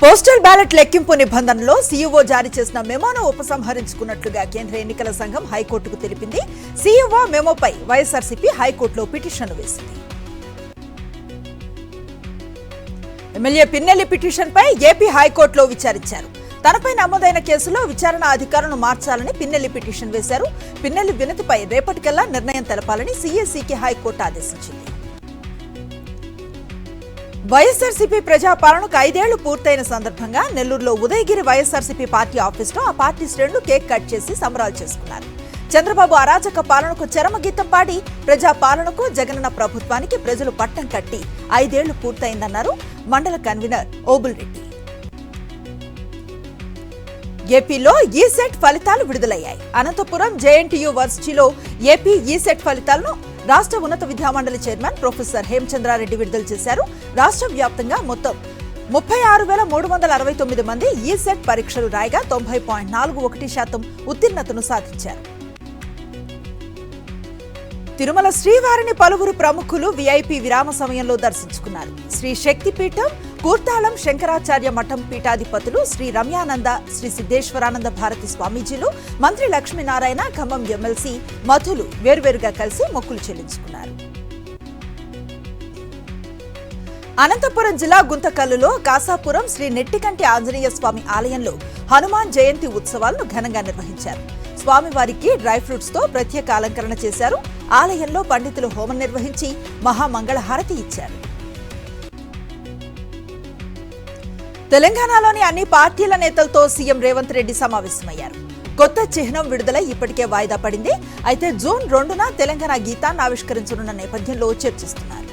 Postal ballot లెక్కింపు నిబంధనలో CEO జారీ చేసిన మెమోను ఉపసంహరించుకున్నట్లుగా కేంద్ర ఎన్నికల సంఘం హైకోర్టుకు తెలిపింది. సీఈఓ మెమోపై వైఎస్ఆర్సీపీ హైకోర్టులో పిటిషన్ వేసింది. ఎమ్మెల్యే పిన్నెల్లి పిటిషన్పై ఏపీ హైకోర్టులో విచారించారు. తనపై నమోదైన కేసులో విచారణ అధికారులను మార్చాలని పిన్నెల్లి పిటిషన్ వేశారు. పిన్నెల్లి వినతిపై రేపటికల్లా నిర్ణయం తెలపాలని సీఎస్సీకి హైకోర్టు ఆదేశించింది. వైఎస్ఆర్సీపీ ప్రజాపాలనకు 5 ఏళ్లు పూర్తయిన సందర్భంగా నెల్లూరులో ఉదయగిరి వైఎస్ఆర్సీపీ పార్టీ ఆఫీసులో ఆ పార్టీ శ్రేణులు కేక్ కట్ చేసి సంబరాలు చేసుకున్నారు. చంద్రబాబు అరాచక పాలనకు చరమగీతం పాడి ప్రజాపాలనకు జగనన్న ప్రభుత్వానికి ప్రజలు పట్టం కట్టి 5 ఏళ్లు పూర్తయిందన్నారు మండల కన్వీనర్ ఓబుల్ రెడ్డి. ఏపీలో ఈసెట్ ఫలితాలు విడుదలయ్యాయి. అనంతపురం జేఎన్టీయూ వర్సిటీలో ఏపీ ఈసెట్ ఫలితాలను రాష్ట్ర ఉన్నత విద్యామండలి చైర్మన్ ప్రొఫెసర్ హేమచంద్రారెడ్డి విడుదల చేశారు. రాష్ట్ర వ్యాప్తంగా మొత్తం 36,369 మంది ఈసెట్ పరీక్షలు రాయగా 90.41% ఉత్తీర్ణతను సాధించారు. తిరుమల శ్రీవారిని పలువురు ప్రముఖులు వీఐపీ విరామ సమయంలో దర్శించుకున్నారు. శ్రీ శక్తిపీఠం, కూర్తాళం శంకరాచార్య మఠం పీఠాధిపతులు శ్రీ రమ్యానంద, శ్రీ సిద్ధేశ్వరానంద భారతి స్వామీజీలు, మంత్రి లక్ష్మీనారాయణ, ఖమ్మం ఎమ్మెల్సీ మధులు వేర్వేరుగా కలిసి మొక్కులు చెల్లించుకున్నారు. అనంతపురం జిల్లా గుంతకల్లులో కాసాపురం శ్రీ నెట్టికంటి ఆంజనేయ స్వామి ఆలయంలో హనుమాన్ జయంతి ఉత్సవాలను ఘనంగా నిర్వహించారు. స్వామివారికి డ్రై ఫ్రూట్స్ తో ప్రత్యేక అలంకరణ చేశారు. ఆలయంలో పండితులు హోమం నిర్వహించి మహామంగళహారతి ఇచ్చారు. తెలంగాణలోని అన్ని పార్టీల నేతలతో సీఎం రేవంత్ రెడ్డి సమావేశమయ్యారు. కొత్త చిహ్నం విడుదల ఇప్పటికే వాయిదా పడింది. అయితే జూన్ 2న తెలంగాణ గీతాన్ని ఆవిష్కరించనున్న నేపథ్యంలో చర్చిస్తున్నారు.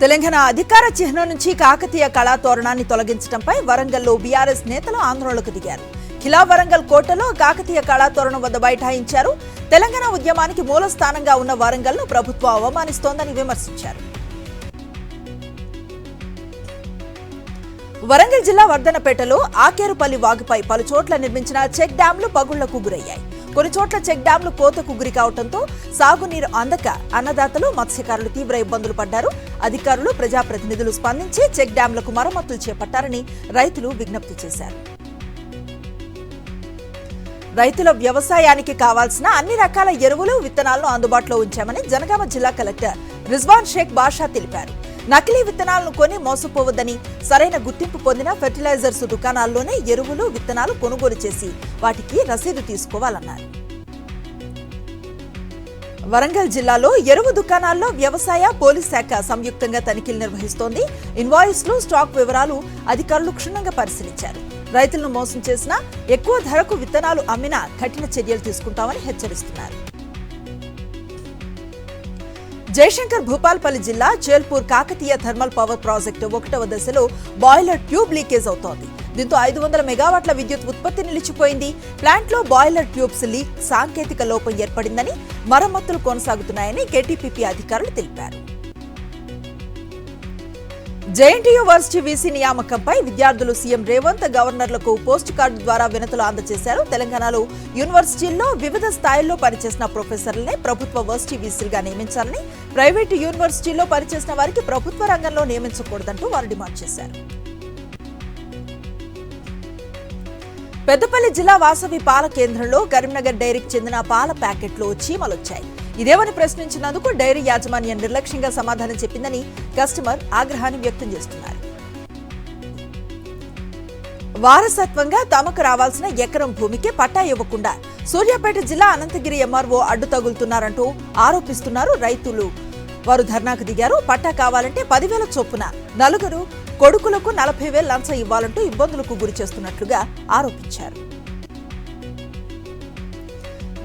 తెలంగాణ అధికార చిహ్నం నుంచి కాకతీయ కళాతోరణాన్ని తొలగించడంపై వరంగల్లో బీఆర్ఎస్ నేతలు ఆందోళనకు దిగారు. ఖిలా వరంగల్ కోటలో కాకతీయ కళాతోరణం వద్ద బైఠాయించారు. తెలంగాణ ఉద్యమానికి మూల స్థానంగా ఉన్న వరంగల్ను ప్రభుత్వం అవమానిస్తోందని విమర్శించారు. వరంగల్ జిల్లా వర్ధనపేటలో ఆకేరుపల్లి వాగుపై పలు చోట్ల నిర్మించిన చెక్ డ్యాంలు పగుళ్లకు గురయ్యాయి. కొన్ని చోట్ల చెక్ డ్యాంలు కోతకు గురి కావడంతో సాగునీరు అందక అన్నదాతలు, మత్స్యకారులు తీవ్ర ఇబ్బందులు పడ్డారు. అధికారులు, ప్రజాప్రతినిధులు స్పందించి చెక్ డ్యాంలకు మరమ్మతులు చేపట్టారని రైతులు విజ్ఞప్తి చేశారు. రైతుల వ్యవసాయానికి కావాల్సిన అన్ని రకాల ఎరువులు, విత్తనాలను అందుబాటులో ఉంచామని జనగామ జిల్లా కలెక్టర్ రిజ్వాన్ షేక్ బాషా తెలిపారు. నకిలీ విత్తనాలను కొని మోసపోవద్దని, సరైన గుర్తింపు పొందిన ఫెర్టిలైజర్స్ దుకాణాల్లోనే ఎరువులు, విత్తనాలు కొనుగోలు చేసి వాటికి రసీదు తీసుకోవాలన్నారు. వరంగల్ జిల్లాలో ఎరువు దుకాణాల్లో వ్యవసాయ, పోలీస్ శాఖ సంయుక్తంగా తనిఖీలు నిర్వహిస్తోంది. ఇన్వాయిస్లు, స్టాక్ వివరాలు అధికారులు క్షుణ్ణంగా పరిశీలించారు. రైతులను మోసం చేసినా, ఎక్కువ ధరకు విత్తనాలు అమ్మినా కఠిన చర్యలు తీసుకుంటామని హెచ్చరిస్తున్నారు. జయశంకర్ భూపాల్పల్లి జిల్లా జైల్పూర్ కాకతీయ థర్మల్ పవర్ ప్రాజెక్టు 1వ దశలో బాయిలర్ ట్యూబ్ లీకేజ్ అవుతోంది. దీంతో 500 మెగావాట్ల విద్యుత్ ఉత్పత్తి నిలిచిపోయింది. ప్లాంట్లో బాయిలర్ ట్యూబ్స్ లీక్ సాంకేతిక లోపం ఏర్పడిందని, మరమ్మతులు కొనసాగుతున్నాయని కేటీపీపీ అధికారులు తెలిపారు. జేఎన్టీయూ వర్సిటీ వీసీ నియామకంపై విద్యార్థులు సీఎం రేవంత్, గవర్నర్లకు పోస్ట్ కార్డు ద్వారా వినతులు అందజేశారు. తెలంగాణలో యూనివర్సిటీల్లో వివిధ స్థాయిల్లో పనిచేసిన ప్రొఫెసర్లనే ప్రభుత్వ వర్సిటీ వీసీలుగా నియమించాలని, ప్రైవేటు యూనివర్సిటీల్లో పనిచేసిన వారికి ప్రభుత్వ రంగంలో నియమించకూడదంటూ వారు డిమాండ్ చేశారు. పెద్దపల్లి జిల్లా వాసవి పాల కేంద్రంలో కరీంనగర్ డైరీకి చెందిన పాల ప్యాకెట్లు చీమలొచ్చాయి. ఇదేమని ప్రశ్నించినందుకు డైరీ యాజమాన్యం నిర్లక్ష్యంగా సమాధానం చెప్పిందని కస్టమర్ ఆగ్రహాన్ని వ్యక్తం చేస్తున్నారు. వారసత్వంగా తమకు రావాల్సిన ఎకరం భూమికి పట్టా ఇవ్వకుండా సూర్యాపేట జిల్లా అనంతగిరి ఎంఆర్ఓ అడ్డు తగులుతున్నారంటూ ఆరోపిస్తున్నారు రైతులు. వారు ధర్నాకు దిగారు. పట్టా కావాలంటే 10,000 చొప్పున నలుగురు కొడుకులకు 40,000 లంచం ఇవ్వాలంటూ ఇబ్బందులకు గురి చేస్తున్నట్లుగా ఆరోపించారు.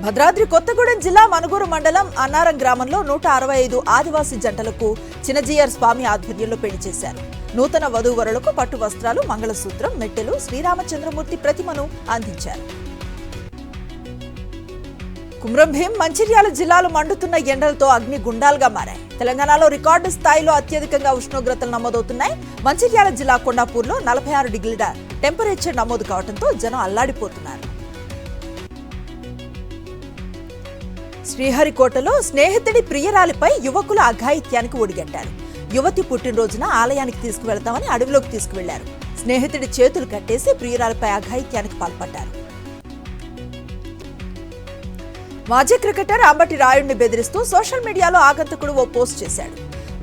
భద్రాద్రి కొత్తగూడెం జిల్లా మనుగూరు మండలం అన్నారం గ్రామంలో 165 ఆదివాసీ జంటలకు చిన్నజీయర్ స్వామి ఆధ్వర్యంలో పెళ్లి చేశారు. నూతన వధూవరులకు పట్టు వస్త్రాలు, మంగళసూత్రం, మెట్టెలు, శ్రీరామచంద్రమూర్తి ప్రతిమను అందించారు. కుమ్రంభీం, మంచిర్యాల జిల్లాలు మండుతున్న ఎండలతో అగ్ని గుండాలుగా మారాయి. తెలంగాణలో రికార్డు స్థాయిలో అత్యధికంగా ఉష్ణోగ్రతలు నమోదవుతున్నాయి. మంచిర్యాల జిల్లా కొండాపూర్లో 46 డిగ్రీల టెంపరేచర్ నమోదు కావడంతో జనం అల్లాడిపోతున్నారు. శ్రీహరికోటలో స్నేహితుడి ప్రియురాలిపై యువకుల అఘాయిత్యానికి ఒడిగట్టారు. యువతి పుట్టినరోజున ఆలయానికి తీసుకువెళ్తామని అడవిలోకి తీసుకువెళ్లారు. స్నేహితుడి చేతులు కట్టేసి ప్రియురాలపై అఘాయిత్యానికి పాల్పడ్డారు. మాజీ క్రికెటర్ అంబటి రాయుడిని బెదిరిస్తూ సోషల్ మీడియాలో ఆగంతకుడు ఓ పోస్ట్ చేశాడు.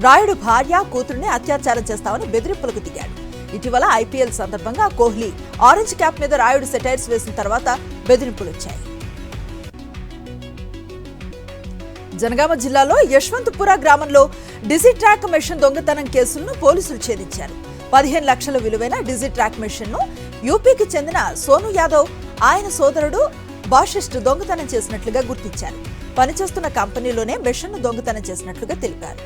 రాయుడు భార్య, కూతురుని అత్యాచారం చేస్తామని బెదిరింపులకు దిగాడు. ఇటీవల ఐపీఎల్ సందర్భంగా కోహ్లీ ఆరెంజ్ క్యాప్ మీద రాయుడు సెటైర్స్ వేసిన తర్వాత బెదిరింపులొచ్చాయి. జనగామ జిల్లాలో యశ్వంతపుర గ్రామంలో డిజిట్రాక్ మెషిన్ దొంగతనం కేసులను పోలీసులు ఛేదించారు. 15 లక్షల విలువైన డిజిట్రాక్ మెషిన్ ను యూపీకి చెందిన సోను యాదవ్, ఆయన సోదరుడు బాషిస్ట్ దొంగతనం చేసినట్లుగా గుర్తించారు. పనిచేస్తున్న కంపెనీలోనే మెషిన్ ను దొంగతనం చేసినట్లుగా తెలిపారు.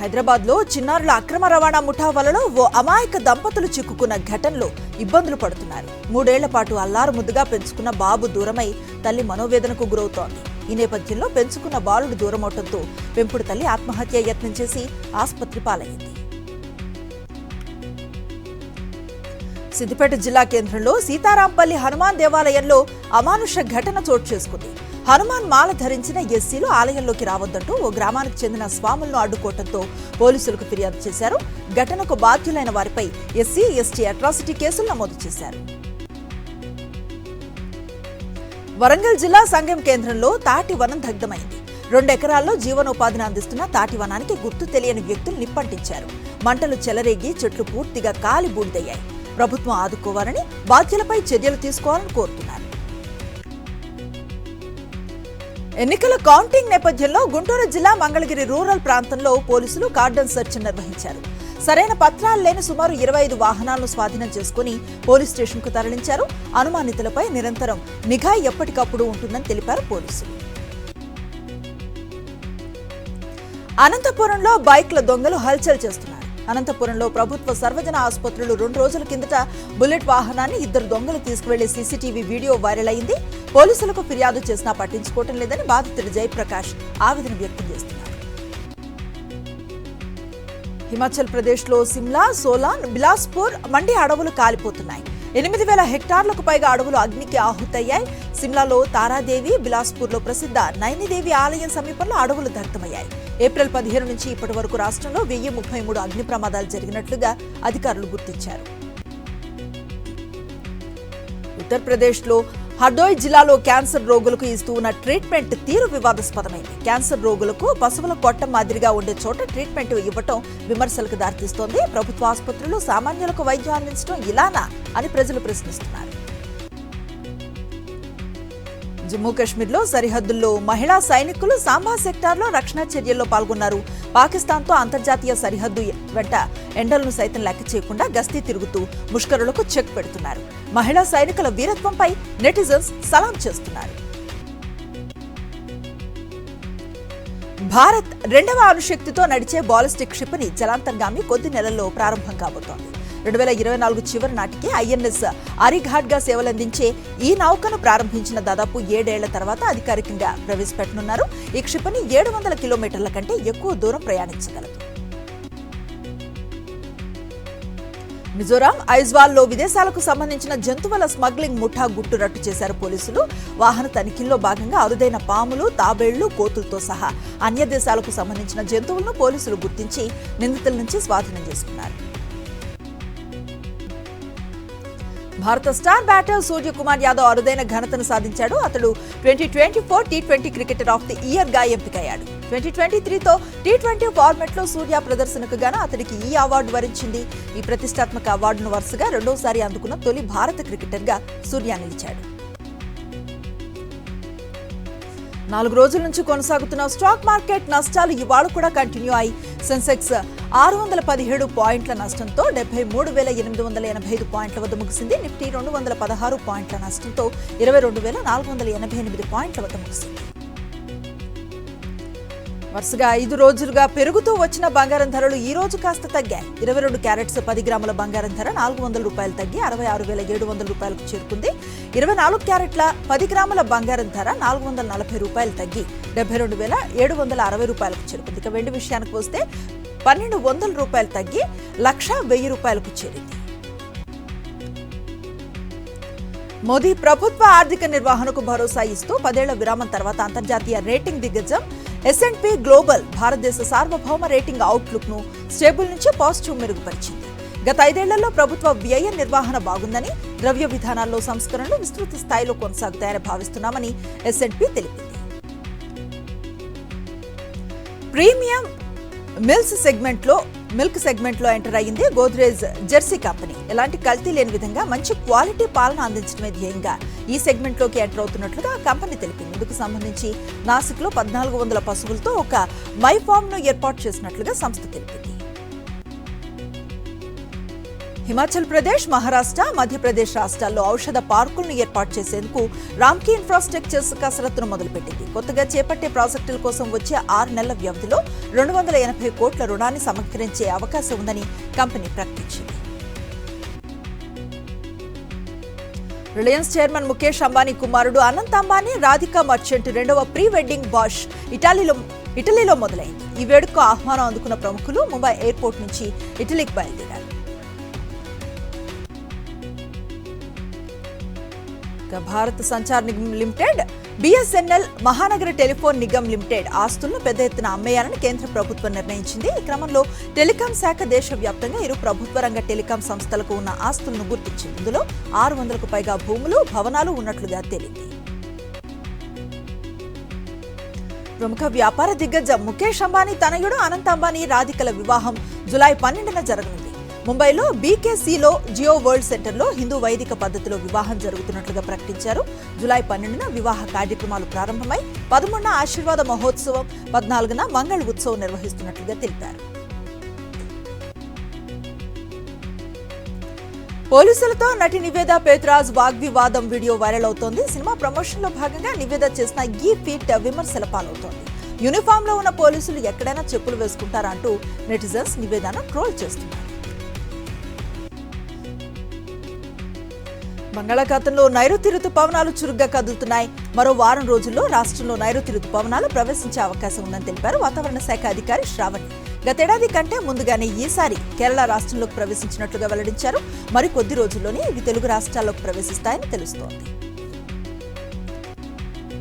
హైదరాబాద్ లో చిన్నారుల అక్రమ రవాణా ముఠా వలలో ఓ అమాయక దంపతులు చిక్కుకున్న ఘటనలో ఇబ్బందులు పడుతున్నారు. 3 ఏళ్ల పాటు అల్లారు ముద్దుగా పెంచుకున్న బాబు దూరమై తల్లి మనోవేదనకు గురవుతోంది. ఈ నేపథ్యంలో పెంచుకున్న బాలుడు దూరమవటంతో పెంపుడు తల్లి ఆత్మహత్య యత్నం చేసి ఆసుపత్రి పాలైంది. సిద్దిపేట జిల్లా కేంద్రంలో సీతారాంపల్లి హనుమాన్ దేవాలయంలో అమానుష ఘటన చోటు చేసుకుంది. హనుమాన్ మాల ధరించిన ఎస్సీలు ఆలయంలోకి రావద్దంటూ ఓ గ్రామానికి చెందిన స్వాములను అడ్డుకోవడంతో పోలీసులకు ఫిర్యాదు చేశారు. ఘటనకు బాధ్యులైన వారిపై ఎస్సీ, ఎస్టీ అట్రాసిటీ కేసులు నమోదు చేశారు. వరంగల్ జిల్లా సంగం కేంద్రంలో తాటి వనం దగ్ధమైంది. 2 ఎకరాల్లో జీవనోపాధిని అందిస్తున్న తాటి వనానికి గుర్తు తెలియని వ్యక్తులు నిప్పంటించారు. మంటలు చెలరేగి చెట్లు పూర్తిగా కాలి బూడిదయ్యాయి. ప్రభుత్వం ఆదుకోవాలని, బాధ్యులపై చర్యలు తీసుకోవాలని కోరుతున్నారు. ఎన్నికల కౌంటింగ్ నేపథ్యంలో గుంటూరు జిల్లా మంగళగిరి రూరల్ ప్రాంతంలో పోలీసులు కార్డన్ సెర్చ్ నిర్వహించారు. సరైన పత్రాలు లేని సుమారు 25 వాహనాలను స్వాధీనం చేసుకుని పోలీస్ స్టేషన్ కు తరలించారు. అనుమానితులపై నిరంతరం నిఘా ఎప్పటికప్పుడు ఉంటుందని తెలిపారు పోలీసులు. అనంతపురంలో బైక్ల దొంగలు హల్చల్ చేస్తున్నారు. అనంతపురంలో ప్రభుత్వ సర్వజన ఆసుపత్రులు 2 రోజుల కిందట బుల్లెట్ వాహనాన్ని 2 దొంగలు తీసుకువెళ్లే సీసీటీవీ వీడియో వైరల్ అయింది. పోలీసులకు ఫిర్యాదు చేసినా పట్టించుకోవటం లేదని బాధితుడు జయప్రకాష్ ఆవేదన వ్యక్తం చేస్తున్నారు. హిమాచల్ ప్రదేశ్ లో సిమ్లా, సోలాన్, బిలాస్పూర్ మండి అడవులు కాలిపోతున్నాయి. 8,000 హెక్టార్లకు పైగా అడవులు అగ్నికి ఆహుతయ్యాయి. సిమ్లాలో తారాదేవి, బిలాస్పూర్ లో ప్రసిద్ధ నైనిదేవి ఆలయం సమీపంలో అడవులు దగ్ధమయ్యాయి. ఏప్రిల్ 15 నుంచి ఇప్పటి వరకు రాష్ట్రంలో 1033 అగ్ని ప్రమాదాలు జరిగినట్లుగా అధికారులు గుర్తించారు. ఉత్తరప్రదేశ్ లో హర్దోయ్ జిల్లాలో క్యాన్సర్ రోగులకు ఇస్తూ ఉన్న ట్రీట్మెంట్ తీరు వివాదాస్పదమైంది. క్యాన్సర్ రోగులకు పశువుల కొట్టం మాదిరిగా ఉండే చోట ట్రీట్మెంట్ ఇవ్వటం విమర్శలకు దారితీస్తోంది. ప్రభుత్వ ఆసుపత్రులు సామాన్యులకు వైద్యం అందించడం ఇలానా అని ప్రజలు ప్రశ్నిస్తున్నారు. జమ్మూ కాశ్మీర్లో సరిహద్దుల్లో మహిళా సైనికులు సాంబా సెక్టార్లో రక్షణ చర్యల్లో పాల్గొన్నారు. పాకిస్తాన్తో అంతర్జాతీయ సరిహద్దు వెంట ఎండలను సైతం లెక్క చేయకుండా గస్తీ తిరుగుతూ ముష్కరులకు చెక్ పెడుతున్నారు. మహిళా సైనికుల వీరత్వంపై నెటిజన్స్ సలాం చేస్తున్నారు. భారత్ 2వ అణుశక్తితో నడిచే బాలిస్టిక్ క్షిపణి జలాంతర్గామి కొద్ది నెలల్లో ప్రారంభం కాబోతోంది. 2024 చివరి నాటికి ఐఎన్ఎస్ అరిఘాట్ గా సేవలందించే ఈ నౌకను ప్రారంభించిన దాదాపు 7 ఏళ్ల తర్వాత అధికారికంగా ప్రవేశపెట్టనున్నారు. ఈ క్షిపణి 700 కిలోమీటర్ల కంటే ఎక్కువ దూరం ప్రయాణించగలదు. మిజోరాం ఐజ్వాల్లో విదేశాలకు సంబంధించిన జంతువుల స్మగ్లింగ్ ముఠా గుట్టు రట్టు చేశారు పోలీసులు. వాహన తనిఖీల్లో భాగంగా అరుదైన పాములు, తాబేళ్లు, కోతులతో సహా అన్య దేశాలకు సంబంధించిన జంతువులను పోలీసులు గుర్తించి నిందితుల నుంచి స్వాధీనం చేసుకున్నారు. భారత స్టార్ బ్యాటర్ సూర్యకుమార్ యాదవ్ అరుదైన ఘనతను సాధించాడు. అతడు 2024 T20 cricketer of the year గా ఎంపికయ్యాడు. 2023తో టీ20 ఫార్మాట్ లో సూర్య ప్రదర్శనకు గాను అతడికి ఈ అవార్డు వరించింది. ఈ ప్రతిష్టాత్మక అవార్డును వరుసగా 2వసారి అందుకున్న తొలి భారత క్రికెటర్ గా సూర్య నిలిచాడు. 4 రోజుల నుంచి కొనసాగుతున్న స్టాక్ మార్కెట్ నష్టాలు ఇవాళ కూడా కంటిన్యూ అయి సెన్సెక్స్ 617 పాయింట్ల నష్టంతో 73,885 పాయింట్ల వద్ద ముగిసింది. నిఫ్టీ 216 పాయింట్ల నష్టంతో 22,488 పాయింట్ల వద్ద ముగిసింది. వరుసగా 5 రోజులుగా పెరుగుతూ వచ్చిన బంగారం ధరలు ఈ రోజు కాస్త తగ్గాయి. 22 క్యారెట్స్ 10 గ్రాముల బంగారం ధర ₹400 తగ్గి 66,700 చేరుకుంది. 24 క్యారెట్ల 10 గ్రాముల బంగారం ధర ₹440 తగ్గి ₹72,760 చేరుకుంది. ఇక వెండి విషయానికి వస్తే ₹1,200 తగ్గి ₹1,10,000 చేరింది. మోదీ ప్రభుత్వ ఆర్థిక నిర్వహణకు భరోసా ఇస్తూ 10 ఏళ్ల విరామం తర్వాత అంతర్జాతీయ రేటింగ్ దిగ్గజం S&P గ్లోబల్ భారతదేశ సార్వభౌమ రేటింగ్ అవుట్లుక్ ను స్టేబుల్ నుంచి పాజిటివ్ మెరుగుపరిచింది. గత 5 ఏళ్లలో ప్రభుత్వ వ్యయ నిర్వహణ బాగుందని, ద్రవ్య విధానాల్లో సంస్కరణలు విస్తృత స్థాయిలో కొనసాగుతాయని భావిస్తున్నామని S&P తెలిపింది. ప్రీమియం మిల్క్ సెగ్మెంట్ లో ఎంటర్ అయ్యింది గోద్రేజ్ జెర్సీ కంపెనీ. ఎలాంటి కల్తీ లేని విధంగా మంచి క్వాలిటీ పాలన అందించడమే ధ్యేయంగా ఈ సెగ్మెంట్ లోకి ఎంటర్ అవుతున్నట్లుగా కంపెనీ తెలిపింది. ఇందుకు సంబంధించి నాసిక్ లో 1400 పశువులతో ఒక మై ఫార్మ్ ను ఏర్పాటు చేసినట్లుగా సంస్థ తెలిపింది. హిమాచల్ ప్రదేశ్, మహారాష్ట్ర, మధ్యప్రదేశ్ రాష్ట్రాల్లో ఔషధ పార్కులను ఏర్పాటు చేసేందుకు రామ్కీ ఇన్ఫ్రాస్ట్రక్చర్స్ కసరత్తును మొదలుపెట్టింది. కొత్తగా చేపట్టే ప్రాజెక్టుల కోసం వచ్చే 6 నెలల వ్యవధిలో 280 కోట్ల రుణాన్ని సమీకరించే అవకాశం ఉందని కంపెనీ ప్రకటించింది. రిలయన్స్ చైర్మన్ ముఖేష్ అంబానీ కుమారుడు అనంత్ అంబానీ, రాధికా మర్చెంట్ 2వ ప్రీ వెడ్డింగ్ బాష్ ఇటలీలో మొదలైంది. ఈ వేడుకకు ఆహ్వానం అందుకున్న ప్రముఖులు ముంబై ఎయిర్పోర్ట్ నుంచి ఇటలీకి బయలుదేరారు. Bharat Sanchar Nigam limited, BSNL, Mahanagar telephone Nigam limited ఆస్తులను పెద్ద ఎత్తున అమ్మేయాలని కేంద్ర ప్రభుత్వం నిర్ణయించింది. ఈ క్రమంలో టెలికాం శాఖ దేశవ్యాప్తంగా ఇరు ప్రభుత్వ రంగ టెలికాం సంస్థలకు ఉన్న ఆస్తులను గుర్తించింది. ఇందులో 600కు పైగా భూములు, భవనాలు ఉన్నట్లుగా తేలింది. ప్రముఖ వ్యాపార దిగ్గజం ముఖేష్ అంబానీ తనయుడు అనంత్ అంబానీ, రాధికల వివాహం జూలై 12న జరగనుంది. ముంబైలో BKCలో జియో వరల్డ్ సెంటర్లో హిందూ వైదిక పద్ధతిలో వివాహం జరుగుతున్నట్లుగా ప్రకటించారు. జూలై 12న వివాహ కార్యక్రమాలు ప్రారంభమై 13న ఆశీర్వాద మహోత్సవం, 14న మంగళ ఉత్సవం నిర్వహిస్తున్నట్లుగా తెలిపారు. పోలీసులతో నటి నివేద పేతురాజ్ వాగ్వివాదం వీడియో వైరల్ అవుతోంది. సినిమా ప్రమోషన్ లో భాగంగా నివేద చేసిన ఈ ఫీట్ విమర్శల పాలవుతోంది. యూనిఫామ్ లో ఉన్న పోలీసులు ఎక్కడైనా చెప్పులు వేసుకుంటారా అంటూ నెటిజన్స్ నివేదను ట్రోల్ చేస్తున్నారు. బంగాళాఖాతంలో నైరుతి రుతుపవనాలు చురుగ్గా కదులుతున్నాయి. మరో వారం రోజుల్లో రాష్ట్రంలో నైరుతి రుతుపవనాలు ప్రవేశించే అవకాశం ఉందని తెలిపారు వాతావరణ శాఖ అధికారి శ్రావణి. గతేడాది కంటే ముందుగానే ఈసారి కేరళ రాష్ట్రంలోకి ప్రవేశించినట్లుగా వెల్లడించారు. మరికొద్ది రోజుల్లోనే ఇవి తెలుగు రాష్ట్రాల్లోకి ప్రవేశిస్తాయని తెలుస్తోంది.